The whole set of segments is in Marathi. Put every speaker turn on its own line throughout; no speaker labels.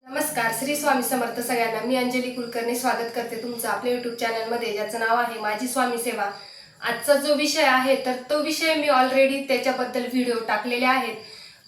नमस्कार, श्री स्वामी समर्थ सगळ्यांना। मी अंजली कुलकर्णी स्वागत करते तुमचं आपल्या YouTube चॅनलमध्ये, ज्याचं नाव आहे माझी स्वामी सेवा। आजचा जो विषय आहे तर तो विषय मी ऑलरेडी त्याच्याबद्दल व्हिडिओ टाकलेले आहेत,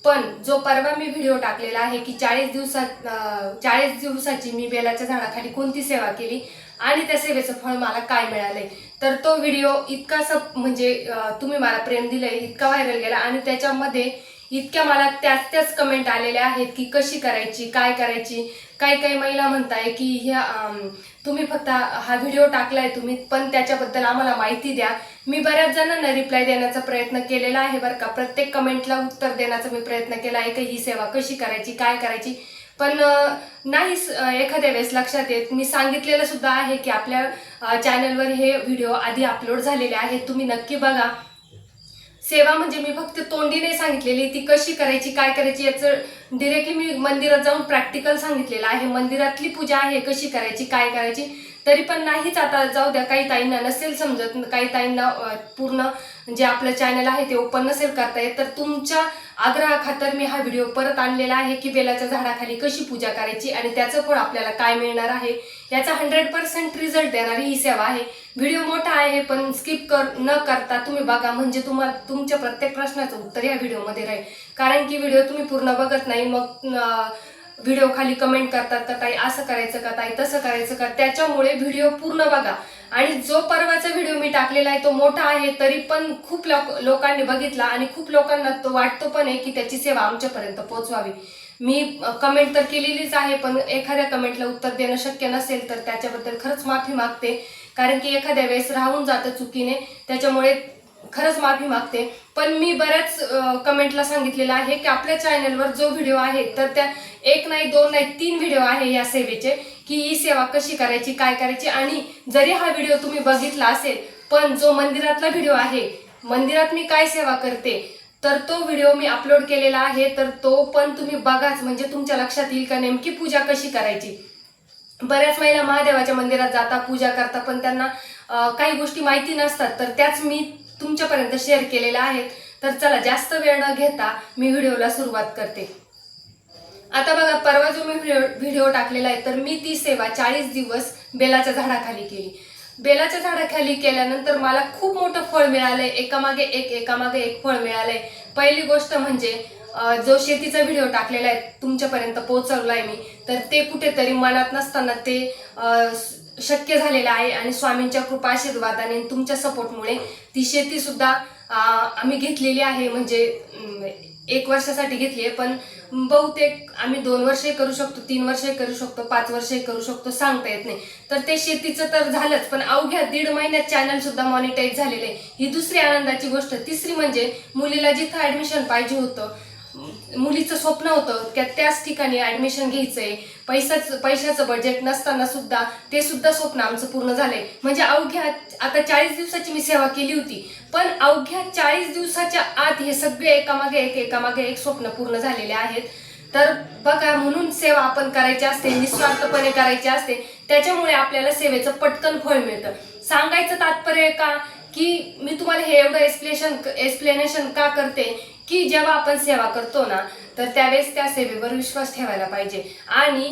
पण जो परवा मी व्हिडिओ टाकलेला आहे की 40 दिवसाची मी बेलाच्या झाडाखाली कोणती सेवा केली आणि त्या सेवेचं फळ मला काय मिळालंय, तर तो व्हिडिओ इतका म्हणजे तुम्ही मला प्रेम दिलंय, इतका व्हायरल गेला आणि त्याच्यामध्ये इतक्या मला त्याच कमेंट आलेल्या आहेत की कशी करायची, काय करायची। काही महिला म्हणताय की ह्या तुम्ही फक्त हा व्हिडिओ टाकलाय तुम्ही, पण त्याच्याबद्दल आम्हाला माहिती द्या। मी बऱ्याच जणांना रिप्लाय देण्याचा प्रयत्न केलेला आहे बरं का, प्रत्येक कमेंटला उत्तर देण्याचा मी प्रयत्न केला आहे की ही सेवा कशी करायची, काय करायची, पण नाही एखाद्या वेळेस लक्षात येत। मी सांगितलेलं सुद्धा आहे की आपल्या चॅनलवर हे व्हिडिओ आधी अपलोड झालेले आहेत, तुम्ही नक्की बघा। सेवा म्हणजे मी फक्त तोंडीने सांगितलेली, ती कशी करायची, काय करायची याचं डायरेक्टली मी मंदिरात जाऊन प्रॅक्टिकल सांगितलेलं आहे। मंदिरातली पूजा आहे कशी करायची, काय करायची, तरी पण नाहीच। आता जाऊ द्या, काही ताईंना नसेल समजत, काही ताईंना पूर्ण जे आपलं चॅनल आहे ते ओपन नसेल करता येत, तर तुमच्या आग्रहाखातर मी हा व्हिडिओ परत आणलेला आहे की बेलाच्या झाडाखाली कशी पूजा करायची आणि त्याचं फळ आपल्याला काय मिळणार आहे, याचा 100% रिझल्ट देणारी ही सेवा आहे। व्हिडिओ मोठा आहे पण स्किप न करता तुम्ही बघा, म्हणजे तुम्हाला तुमच्या प्रत्येक प्रश्नाचं उत्तर या व्हिडिओमध्ये राहील। कारण की व्हिडिओ तुम्ही पूर्ण बघत नाही, मग व्हिडिओ खाली कमेंट करतात का ताई असं करायचं का, ताई तसं करायचं का, त्याच्यामुळे व्हिडिओ पूर्ण बघा। आणि जो परवाचा व्हिडिओ मी टाकलेला आहे तो मोठा आहे, तरी पण खूप लोकांनी बघितला आणि खूप लोकांना तो वाटतो पण आहे की त्याची सेवा आमच्यापर्यंत पोहोचवावी। मी कमेंट तर केलेलीच आहे, पण एखाद्या कमेंटला उत्तर देणं शक्य नसेल तर त्याच्याबद्दल खरंच माफी मागते, कारण की एखाद्या वेळेस राहून जातं चुकीने, त्याच्यामुळे खरंच माफी मागते। पण मी बऱ्याच कमेंटला सांगितलेलं आहे की आपल्या चॅनलवर जो व्हिडिओ आहे तर त्या 1 नाही 2 नाही 3 व्हिडिओ आहे या सेवेचे, की ही सेवा कशी करायची, काय करायची। आणि जरी हा व्हिडिओ तुम्ही बघितला असेल, पण जो मंदिरातला व्हिडिओ आहे, मंदिरात मी काय सेवा करते, तर तो व्हिडिओ मी अपलोड केलेला आहे, तर तो पण तुम्ही बघाच, म्हणजे तुमच्या लक्षात येईल का नेमकी पूजा कशी करायची। बऱ्याच महिला महादेवाच्या मंदिरात जातात, पूजा करतात, पण त्यांना काही गोष्टी माहिती नसतात, तर त्याच मी तुमच्यापर्यंत शेअर केलेल्या आहेत। तर चला, जास्त वेळ न घेता मी व्हिडिओला सुरुवात करते। आता बघा, परवा जो मी व्हिडिओ टाकलेला आहे तर मी ती सेवा 40 दिवस बेलाच्या झाडाखाली केली। बेलाच्या झाडाखाली केल्यानंतर मला खूप मोठं फळ मिळालंय, एकामागे एक फळ मिळालंय। पहिली गोष्ट म्हणजे जो शेतीचा व्हिडिओ टाकलेला आहे तुमच्यापर्यंत पोहोचवलाय मी, तर ते कुठेतरी मनात नसताना ते शक्य झालेलं आहे आणि स्वामींच्या कृपा आशीर्वादाने तुमच्या सपोर्टमुळे ती शेती सुद्धा आम्ही घेतलेली आहे। म्हणजे 1 वर्षासाठी घेतली आहे, पण बहुतेक आम्ही 2 वर्षही करू शकतो, 3 वर्षही करू शकतो, 5 वर्षही करू शकतो, सांगता येत नाही। तर ते शेतीचं तर झालंच, पण अवघ्या 1.5 महिन्यात चॅनल सुद्धा मॉनिटाईज झालेलं आहे, ही दुसरी आनंदाची गोष्ट। तिसरी म्हणजे मुलीला जिथं ऍडमिशन पाहिजे होतं, मुलीचं स्वप्न होतं की त्याच ठिकाणी ऍडमिशन घ्यायचंय, पैशाचं बजेट नसताना सुद्धा ते सुद्धा स्वप्न आमचं पूर्ण झालंय। म्हणजे अवघ्या आता 40 दिवसाची मी सेवा केली होती, पण अवघ्या 40 दिवसाच्या आत हे सगळे एकामागे एक स्वप्न पूर्ण झालेले आहेत। तर बघा, म्हणून सेवा आपण करायची असते, निस्वार्थपणे करायची असते, त्याच्यामुळे आपल्याला सेवेचं पटकन फळ मिळतं। सांगायचं तात्पर्य का की मी तुम्हाला हे एवढं एक्सप्लेनेशन का करते की जेव्हा आपण सेवा करतो ना, तर त्यावेळेस त्या सेवेवर विश्वास ठेवायला पाहिजे। आणि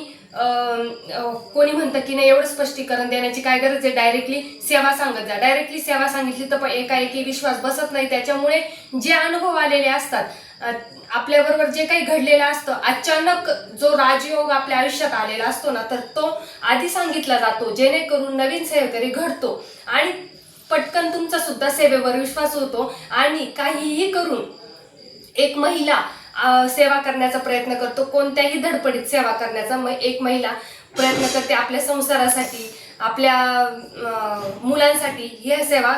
कोणी म्हणतं की नाही, एवढं स्पष्टीकरण देण्याची काय गरज आहे, डायरेक्टली सेवा सांगत जा। डायरेक्टली सेवा सांगितली तर एकाएकी विश्वास बसत नाही, त्याच्यामुळे जे अनुभव आलेले असतात, आपल्याबरोबर जे काही घडलेलं असतं, अचानक जो राजयोग आपल्या आयुष्यात आलेला असतो ना, तर तो आधी सांगितला जातो, जेणेकरून नवीन सेवेकरी घडतो आणि पटकन तुमचा सुद्धा सेवेवर विश्वास होतो। आणि काहीही करून एक महिला सेवा करण्याचा प्रयत्न करतो, कोणत्याही धडपडीत सेवा करण्याचा एक महिला प्रयत्न करते आपल्या संसारासाठी, आपल्या मुलांसाठी। ही सेवा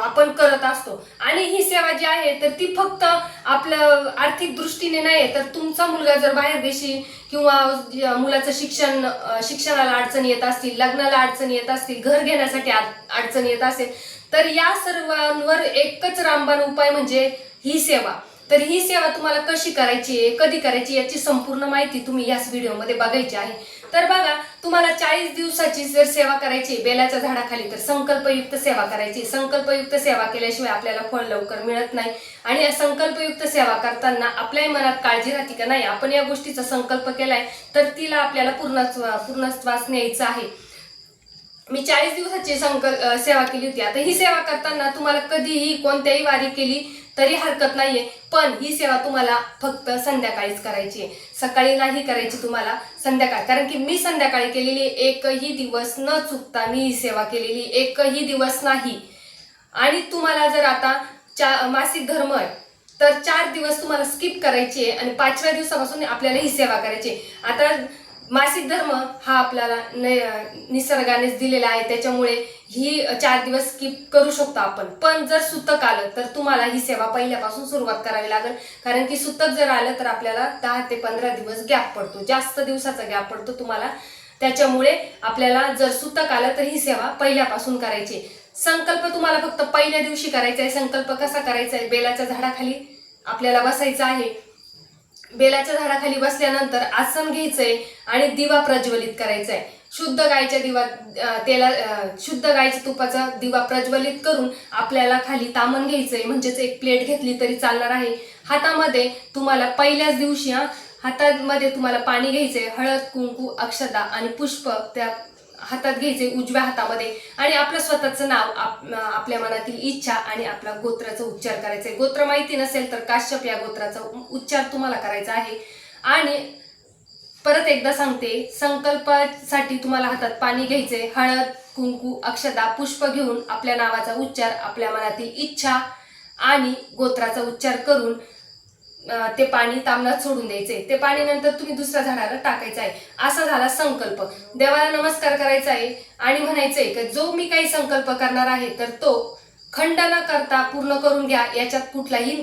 आपण करत असतो आणि ही सेवा जी आहे तर ती फक्त आपलं आर्थिक दृष्टीने नाही, तर तुमचा मुलगा जर बाहेर देशी किंवा मुलाचं शिक्षणाला अडचणी येत असतील, लग्नाला अडचणी येत असतील, घर घेण्यासाठी अडचणी येत असेल, तर या सर्वांवर एकच रामबाण उपाय म्हणजे ही सेवा। तर ही सेवा तुम्हाला कशी करायची आहे, कधी करायची, याची संपूर्ण माहिती तुम्ही याच व्हिडिओमध्ये बघायची आहे। तर बघा, तुम्हाला 40 दिवसाची जर सेवा करायची बेलाच्या झाडाखाली तर संकल्पयुक्त सेवा करायची. संकल्पयुक्त सेवा केल्याशिवाय आपल्याला फळ लवकर मिळत नाही. आणि या संकल्पयुक्त सेवा करताना आपल्याही मनात काळजी राहते का नाही आपण या गोष्टीचा संकल्प केलाय तर तिला आपल्याला पूर्णत्वास न्यायचं आहे. मी 40 दिवसाची सेवा केली होती. आता ही सेवा करताना तुम्हाला कधीही कोणत्याही वारी केली तरी हरकत नाहीये, पण ही सेवा तुम्हाला फक्त संध्याकाळीच करायची आहे. सकाळी नाही करायची तुम्हाला, संध्याकाळ. कारण की मी संध्याकाळी केलेली एकही दिवस न चुकता मी ही सेवा केलेली एकही दिवस नाही. आणि तुम्हाला जर आता मासिक धर्म आहे तर 4 दिवस तुम्हाला स्किप करायची आहे आणि 5व्या दिवसापासून आपल्याला ही सेवा करायची. आता मासिक धर्म हा आपल्याला निसर्गानेच दिलेला आहे, त्याच्यामुळे ही 4 दिवस स्किप करू शकतो आपण. पण जर सुतक आलं तर तुम्हाला ही सेवा पहिल्यापासून सुरुवात करावी लागेल. कारण की सुतक जर आलं तर आपल्याला 10 ते 15 दिवस गॅप पडतो, जास्त दिवसाचा गॅप पडतो तुम्हाला. त्याच्यामुळे आपल्याला जर सुतक आलं तर ही सेवा पहिल्यापासून करायची. संकल्प तुम्हाला फक्त पहिल्या दिवशी करायचा आहे. संकल्प कसा करायचा आहे? बेलाच्या झाडाखाली आपल्याला बसायचं आहे. बेलाच्या झाडाखाली बसल्यानंतर आसन घ्यायचंय आणि दिवा प्रज्वलित करायचा आहे. शुद्ध गायच्या तुपाचा दिवा प्रज्वलित करून आपल्याला खाली तामण घ्यायचंय, म्हणजेच एक प्लेट घेतली तरी चालणार आहे. हातामध्ये तुम्हाला पहिल्याच दिवशी हातामध्ये तुम्हाला पाणी घ्यायचंय, हळद, कुंकू, अक्षता आणि पुष्प त्या हातात घ्यायचे उजव्या हातामध्ये. आणि आपलं स्वतःचं नाव, आपल्या मनातील इच्छा आणि आपला गोत्राचा उच्चार करायचा आहे. गोत्र माहिती नसेल तर काश्यप या गोत्राचा उच्चार तुम्हाला करायचा आहे. आणि परत एकदा सांगते, संकल्पासाठी तुम्हाला हातात पाणी घ्यायचे, हळद, कुंकू, अक्षता, पुष्प घेऊन आपल्या नावाचा उच्चार, आपल्या मनातील इच्छा आणि गोत्राचा उच्चार करून ते पाणी तामणात सोडून द्यायचे. ते पाणी नंतर तुम्ही दुसऱ्या झाडाला टाकायचं आहे. असा झाला संकल्प. देवाला नमस्कार करायचा आहे आणि म्हणायचंय की जो मी काही संकल्प करणार आहे तर तो खंड न करता पूर्ण करून घ्या. याच्यात कुठलाही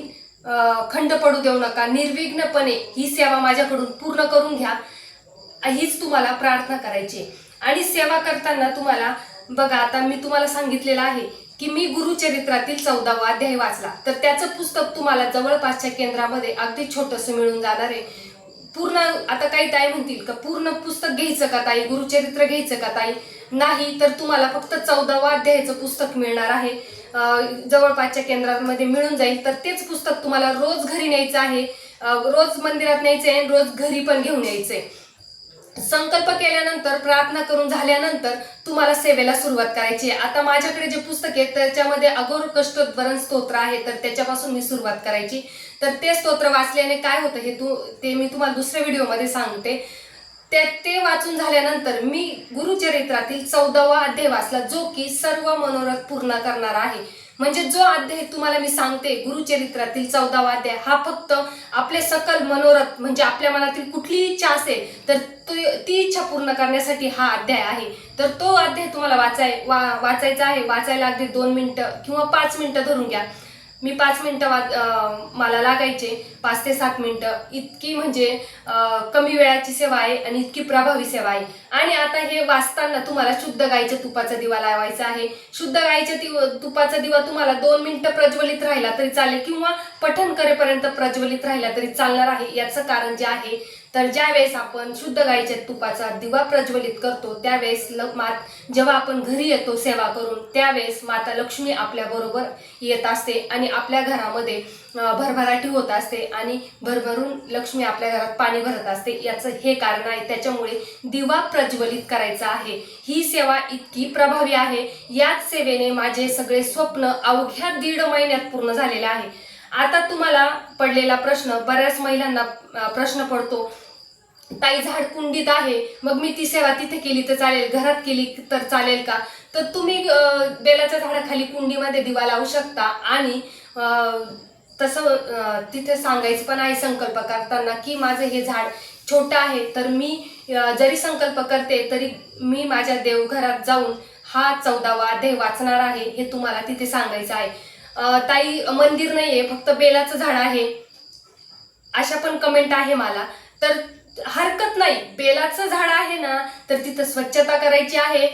खंड पडू देऊ नका. निर्विघ्नपणे ही सेवा माझ्याकडून पूर्ण करून घ्या, हीच तुम्हाला प्रार्थना करायची. आणि सेवा करताना तुम्हाला बघा, आता मी तुम्हाला सांगितलेलं आहे की मी गुरुचरित्रातील 14वा अध्याय वाचला, तर त्याचं पुस्तक तुम्हाला जवळपासच्या केंद्रामध्ये अगदी छोटंसं मिळून जाणार आहे. पूर्ण, आता काही ताई म्हणतील का पूर्ण पुस्तक घ्यायचं का ताई, गुरुचरित्र घ्यायचं का ताई? नाही, तर तुम्हाला फक्त 14वा अध्यायाचं पुस्तक मिळणार आहे. जवळपासच्या केंद्रामध्ये मिळून जाईल. तर तेच पुस्तक तुम्हाला रोज घरी न्यायचं आहे, रोज मंदिरात न्यायचं आहे, रोज घरी पण घेऊन यायचंय. संकल्प केल्यानंतर, प्रार्थना करून झाल्यानंतर तुम्हाला सेवेला सुरुवात करायची आहे. आता माझ्याकडे जे पुस्तक आहे त्याच्यामध्ये अघोर कष्टोद्भरण स्तोत्र आहे, तर त्याच्यापासून मी सुरुवात करायची. तर ते स्तोत्र वाचल्याने काय होतं ते मी तुम्हाला दुसऱ्या व्हिडिओमध्ये सांगते. ते वाचून झाल्यानंतर मी गुरुचरित्रातील 14वा अध्याय वाचला, जो की सर्व मनोरथ पूर्ण करणारा आहे. म्हणजे जो अध्याय तुम्हाला मी सांगते, गुरुचरित्रातील 14वा अध्याय, हा फक्त आपले सकल मनोरथ, म्हणजे आपल्या मनातील कुठलीही इच्छा असेल तर ती इच्छा पूर्ण करण्यासाठी हा अध्याय आहे. तर तो अध्याय तुम्हाला वाचायचा आहे. वाचायला अगदी 2 मिनिटं किंवा 5 मिनिटं धरून घ्या. मी 5 मिनिटं मला लागायचे, 5 ते 7 मिनिटं इतकी, म्हणजे कमी वेळाची सेवा आहे आणि इतकी प्रभावी सेवा आहे. आणि आता हे वाचताना तुम्हाला शुद्ध गायीच्या तुपाचा दिवा लावायचा आहे. शुद्ध गायीच्या तुपाचा दिवा तुम्हाला 2 मिनिटं प्रज्वलित राहिला तरी चालेल किंवा पठण करेपर्यंत प्रज्वलित राहिला तरी चालणार आहे. याचं कारण जे आहे, तर ज्यावेळेस आपण शुद्ध गायीच्या तुपाचा दिवा प्रज्वलित करतो त्यावेळेस जेव्हा आपण घरी येतो सेवा करून, त्यावेळेस माता लक्ष्मी आपल्या बरोबर येत असते आणि आपल्या घरामध्ये भरभराटी होत असते आणि भरभरून लक्ष्मी आपल्या घरात पाणी भरत असते. याचं हे कारण आहे. त्याच्यामुळे दिवा प्रज्वलित करायचा आहे. ही सेवा इतकी प्रभावी आहे. याच सेवेने माझे सगळे स्वप्न अवघ्या 1.5 महिन्यात पूर्ण झालेले आहे. आता तुम्हाला पडलेला प्रश्न, बऱ्याच महिलांना प्रश्न पडतो, ताई झाड कुंडीत आहे, मग मी ती सेवा तिथे केली तर चालेल, घरात केली तर चालेल का? तर तुम्ही बेलाच्या झाडाखाली कुंडीमध्ये दिवा लावू शकता. आणि तसं तिथे सांगायचं पण आहे संकल्प करताना की माझं हे झाड छोटं आहे, तर मी जरी संकल्प करते तरी मी माझ्या देवघरात जाऊन हा 14वा अध्याय वाचणार आहे, हे तुम्हाला तिथे सांगायचं आहे. ताई मंदिर नाहीये, फक्त बेलाचं झाड आहे, अशा पण कमेंट आहे मला. तर हरकत नाही, बेलाचं झाड आहे ना, तर तिथं स्वच्छता करायची आहे.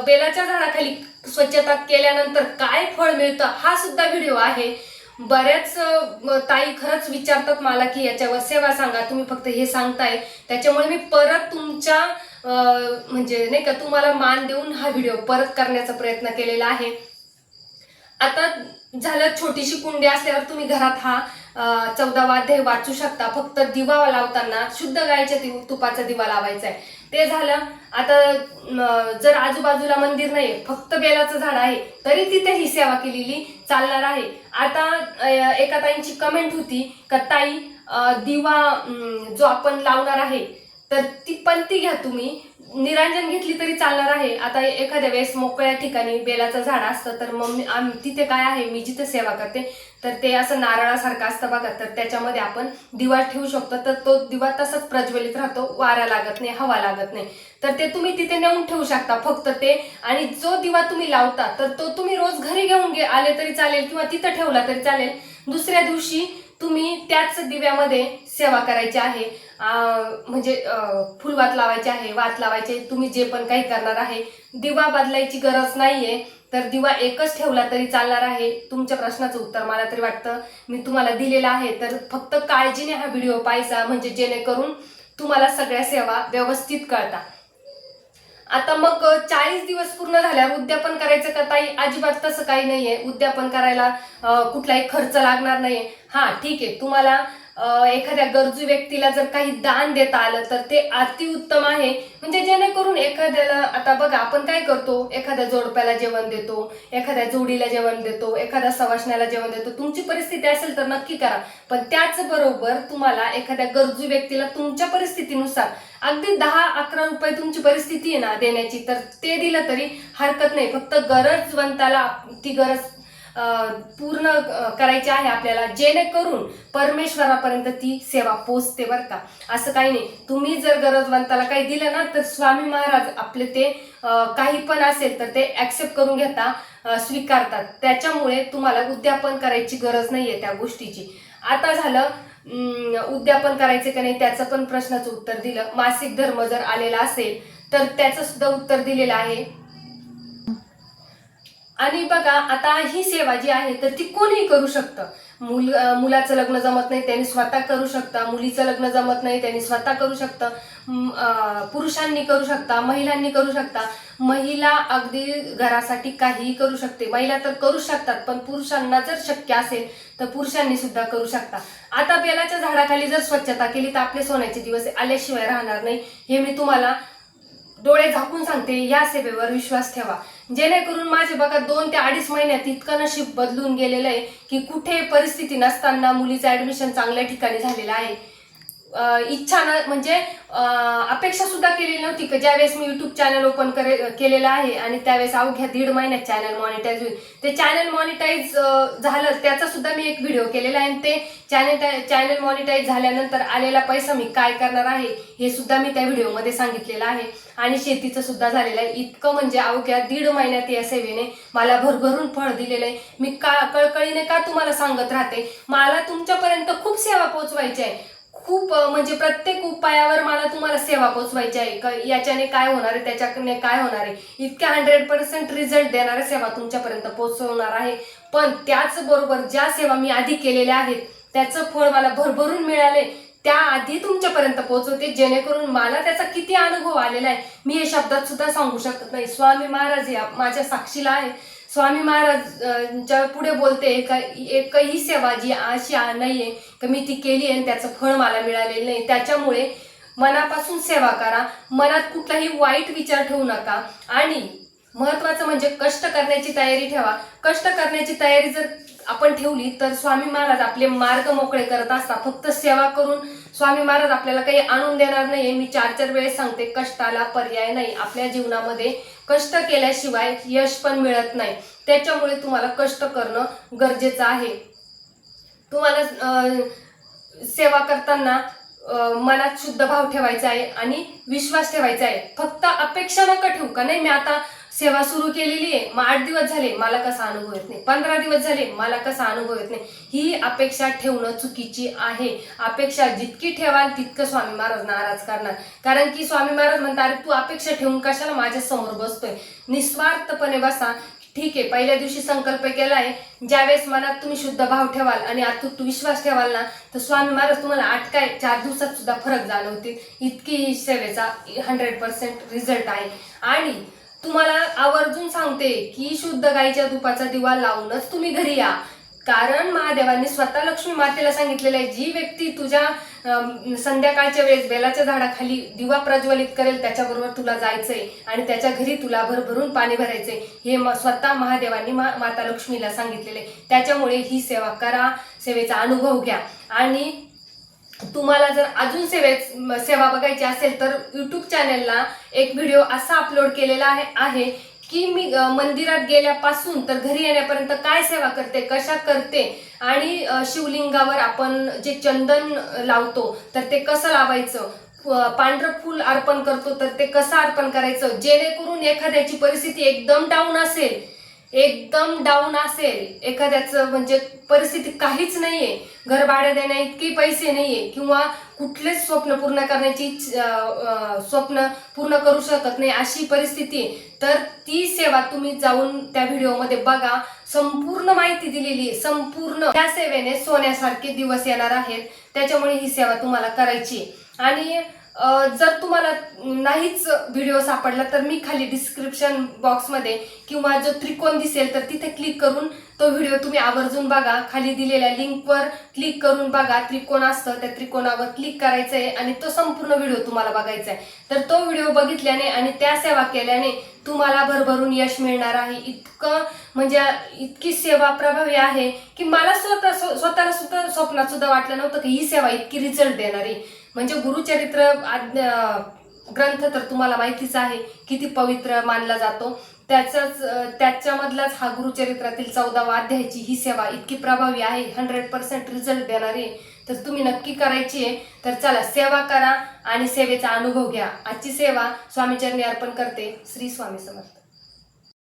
बेलाच्या झाडाखाली स्वच्छता केल्यानंतर काय फळ मिळतं हा सुद्धा व्हिडिओ आहे. बऱ्याच ताई खरंच विचारतात मला की याच्यावर सेवा सांगा, तुम्ही फक्त हे सांगताय, त्याच्यामुळे मी परत तुमच्या म्हणजे नाही का तुम्हाला मान देऊन हा व्हिडिओ परत करण्याचा प्रयत्न केलेला आहे. आता झालं, छोटीशी कुंडी असल्यावर तुम्ही घरात हा 14वा अध्याय वाचू शकता. फक्त दिवा लावताना शुद्ध गायीच्या तुपाचा दिवा लावायचा आहे. ते झालं. आता जर आजूबाजूला मंदिर नाही, फक्त बेलाचं झाड आहे, तरी तिथे ही सेवा केलेली चालणार आहे. आता एका ताईंची कमेंट होती का ताई दिवा जो आपण लावणार आहे तर ती पंथी घ्या, तुम्ही निरांजन घेतली तरी चालणार आहे. आता एखाद्या वेळेस मोकळ्या ठिकाणी बेलाचं झाड असतं तर मग तिथे काय आहे, मी जिथे सेवा करते तर ते असं नारळासारखं असतं बघा, तर त्याच्यामध्ये आपण दिवा ठेवू शकतो. तर तो दिवा तसाच प्रज्वलित राहतो, वारा लागत नाही, हवा लागत नाही. तर ते तुम्ही तिथे नेऊन ठेवू शकता फक्त ते. आणि जो दिवा तुम्ही लावता तर तो तुम्ही रोज घरी घेऊन आले तरी चालेल किंवा तिथं ठेवला तरी चालेल. दुसऱ्या दिवशी तुम्ही त्याच दिव्यामध्ये सेवा करायची आहे, म्हणजे फुलवात लावायचे आहे, वात लावायचे, तुम्ही जे पण काही करणार आहे. दिवा बदलायची गरज नाहीये, तर दिवा एकच ठेवला तरी चालणार आहे. तुमच्या प्रश्नाचं उत्तर मला तरी वाटतं मी तुम्हाला दिलेलं आहे. तर फक्त काळजीने हा व्हिडिओ पाहायचा, म्हणजे जेणेकरून तुम्हाला सगळ्या सेवा व्यवस्थित कळतात. आता मग 40 दिवस पूर्ण झाल्यावर उद्यापन करायचं का ताई? अजिबात तसं काही नाहीये. उद्यापन करायला कुठलाही खर्च लागणार नाहीये. हा ठीक आहे, तुम्हाला एखाद्या गरजू व्यक्तीला जर काही दान देता आलं तर ते अतिउत्तम आहे. म्हणजे जेणेकरून एखाद्याला, आता बघा आपण काय करतो, एखाद्या जोडप्याला जेवण देतो, एखाद्या जोडीला जेवण देतो, एखाद्या सवाष्ण्याला जेवण देतो. तुमची परिस्थिती असेल तर नक्की करा, पण त्याचबरोबर तुम्हाला एखाद्या गरजू व्यक्तीला तुमच्या परिस्थितीनुसार अगदी 10-11 रुपये तुमची परिस्थिती आहे ना देण्याची, तर ते दिलं तरी हरकत नाही. फक्त गरजवंताला ती गरज पूर्ण करायची आहे आपल्याला, जेणेकरून परमेश्वरापर्यंत ती सेवा पोचते बरं का. असं काही नाही, तुम्ही जर गरजवंताला काही दिलं ना तर स्वामी महाराज आपले ते काही पण असेल तर ते ऍक्सेप्ट करून घेता, स्वीकारतात. त्याच्यामुळे तुम्हाला उद्यापन करायची गरज नाहीये त्या गोष्टीची. आता झालं उद्यापन करायचे का नाही त्याचं पण प्रश्नाचं उत्तर दिलं. मासिक धर्म जर आलेला असेल तर त्याचं सुद्धा उत्तर दिलेलं आहे. आणि बघा, आता ही सेवा जी आहे तर ती कोणीही करू शकतं. मुलाचं लग्न जमत नाही त्यांनी स्वतः करू शकता, मुलीचं लग्न जमत नाही त्यांनी स्वतः करू शकतं, पुरुषांनी करू शकता, महिलांनी करू शकता. महिला अगदी घरासाठी काहीही करू शकते. महिला तर करू शकतात, पण पुरुषांना जर शक्य असेल तर पुरुषांनी सुद्धा करू शकता. आता बेलाच्या झाडाखाली जर स्वच्छता केली तर आपले सोन्याचे दिवस आल्याशिवाय राहणार नाही. हे मी तुम्हाला डोळे झाकून सांगते. या सेवेवर विश्वास ठेवा, जेणेकरून माझे बघा 2 ते 2.5 महिन्यात इतकं नशीब बदलून गेलेलं आहे की कुठे परिस्थिती नसताना मुलीचं ऍडमिशन चांगल्या ठिकाणी झालेलं आहे. इच्छा न म्हणजे अपेक्षा सुद्धा केलेली नव्हती की ज्यावेळेस मी युट्यूब चॅनल ओपन केलेलं आहे आणि त्यावेळेस अवघ्या 1.5 महिन्यात चॅनल मॉनिटाईज होईल. ते चॅनल मॉनिटाईज झालं त्याचा सुद्धा मी एक व्हिडिओ केलेला आहे, आणि ते चॅनल मॉनिटाईज झाल्यानंतर आलेला पैसा मी काय करणार आहे हे सुद्धा मी त्या व्हिडिओमध्ये सांगितलेलं आहे. आणि शेतीचं सुद्धा झालेलं आहे. इतकं म्हणजे अवघ्या 1.5 महिन्यात या सेवेने मला भरभरून फळ दिलेलं आहे. मी कळकळीने का तुम्हाला सांगत राहते, मला तुमच्यापर्यंत खूप सेवा पोहोचवायची आहे. खूप म्हणजे प्रत्येक उपायावर मला तुम्हाला सेवा पोचवायची आहे. याच्याने काय होणार आहे, त्याच्याने काय होणार आहे, इतक्या 100% रिझल्ट देणाऱ्या सेवा तुमच्यापर्यंत पोहोचवणार आहे. पण त्याचबरोबर ज्या सेवा मी आधी केलेल्या आहेत त्याचं फळ मला भरभरून मिळाले, त्या आधी तुमच्यापर्यंत पोहोचवते, जेणेकरून मला त्याचा किती अनुभव आलेला आहे मी हे शब्दात सुद्धा सांगू शकत नाही. स्वामी महाराज या माझ्या साक्षीला आहे. स्वामी महाराजच्या पुढे बोलते, एकही सेवा जी अशी नाहीये की मी ती केली आणि त्याचं फळ मला मिळालेलं नाही. त्याच्यामुळे मनापासून सेवा करा, मनात कुठलाही वाईट विचार ठेवू नका, आणि महत्वाचं म्हणजे कष्ट करण्याची तयारी ठेवा. कष्ट करण्याची तयारी जर आपण ठेवली तर स्वामी महाराज आपले मार्ग मोकळे करत असतात. फक्त सेवा करून स्वामी महाराज आपल्याला काही आणून देणार नाही. मी 4 वेळेस सांगते, कष्टाला पर्याय नाही. आपल्या जीवनामध्ये कष्ट केल्याशिवाय यश पण मिळत नाही. त्याच्यामुळे तुम्हाला कष्ट करणं गरजेचं आहे. तुम्हाला सेवा करताना मनात शुद्ध भाव ठेवायचा आहे आणि विश्वास ठेवायचा आहे. फक्त अपेक्षा नका ठेवू का नाही मी आता सेवा सुरू केलेली आहे, मग 8 दिवस झाले मला कसा अनुभव येत नाही, 15 दिवस झाले मला कसा अनुभव येत नाही. ही अपेक्षा ठेवणं चुकीची आहे. अपेक्षा जितकी ठेवाल तितकं स्वामी महाराज नाराज करणार. कारण की स्वामी महाराज म्हणतात, अरे तू अपेक्षा ठेवून कशाला माझ्या समोर बसतोय, निस्वार्थपणे बसा. ठीक आहे, पहिल्या दिवशी संकल्प केलाय, ज्यावेळेस मनात तुम्ही शुद्ध भाव ठेवाल आणि अतूट विश्वास ठेवाल ना, तर स्वामी महाराज तुम्हाला 4 दिवसात सुद्धा फरक जाणवतील. इतकी सेवेचा 100% रिझल्ट आहे. आणि तुम्हाला आवर्जून सांगते की शुद्ध गाईच्या तुपाचा दिवा लावूनच तुम्ही घरी या. कारण महादेवांनी स्वतः लक्ष्मी मातेला सांगितलेलं आहे, जी व्यक्ती तुझ्या संध्याकाळच्या वेळेस बेलाच्या झाडाखाली दिवा प्रज्वलित करेल त्याच्याबरोबर तुला जायचंय आणि त्याच्या घरी तुला भरभरून पाणी भरायचंय, हे स्वतः महादेवांनी माता लक्ष्मीला सांगितलेले. त्याच्यामुळे ही सेवा करा, सेवेचा अनुभव घ्या. आणि तुम्हाला जर अजून सेवा बघायची असेल तर यूट्यूब चॅनलला एक व्हिडिओ असा अपलोड केलेला आहे की मी मंदिरात गेल्यापासून तर घरी येण्यापर्यंत काय सेवा करते, कशा करते, आणि शिवलिंगावर आपण जे चंदन लावतो तर ते कसं लावायचं, पांढरं फूल अर्पण करतो तर ते कसं अर्पण करायचं, जेणेकरून एखाद्याची परिस्थिती एकदम डाऊन असेल, एखाद्याचं म्हणजे परिस्थिती काहीच नाहीये, घर भाडे देण्या इतके पैसे नाहीये किंवा कुठलेच स्वप्न पूर्ण करण्याची स्वप्न पूर्ण करू शकत नाही अशी परिस्थिती, तर ती सेवा तुम्ही जाऊन त्या व्हिडिओमध्ये बघा. संपूर्ण माहिती दिलेली आहे. संपूर्ण त्या सेवेने सोन्यासारखे दिवस येणार आहेत. त्याच्यामुळे ही सेवा तुम्हाला करायची. आणि जर तुम्हाला नाहीच व्हिडिओ सापडला तर मी खाली डिस्क्रिप्शन बॉक्समध्ये किंवा जो त्रिकोण दिसेल तर तिथे क्लिक करून तो व्हिडिओ तुम्ही आवर्जून बघा. खाली दिलेल्या लिंकवर क्लिक करून बघा. त्रिकोण असतं, त्या त्रिकोणावर क्लिक करायचं आहे आणि तो संपूर्ण व्हिडिओ तुम्हाला बघायचा आहे. तर तो व्हिडिओ बघितल्याने आणि त्या सेवा केल्याने तुम्हाला भरभरून यश मिळणार आहे. इतकं म्हणजे इतकी सेवा प्रभावी आहे की मला स्वतःला सुद्धा स्वप्नात सुद्धा वाटलं नव्हतं की ही सेवा इतकी रिझल्ट देणारी. म्हणजे गुरुचरित्र ग्रंथ तर तुम्हाला माहितीच आहे किती पवित्र मानला जातो. त्याच्यामधलाच हा गुरुचरित्रातील 14वा अध्यायाची ही सेवा इतकी प्रभावी आहे, 100% रिझल्ट देणारी. तर तुम्ही नक्की करायची आहे. तर चला सेवा करा आणि सेवेचा अनुभव घ्या. आजची सेवा स्वामीचरणी अर्पण करते. श्री स्वामी समर्थ.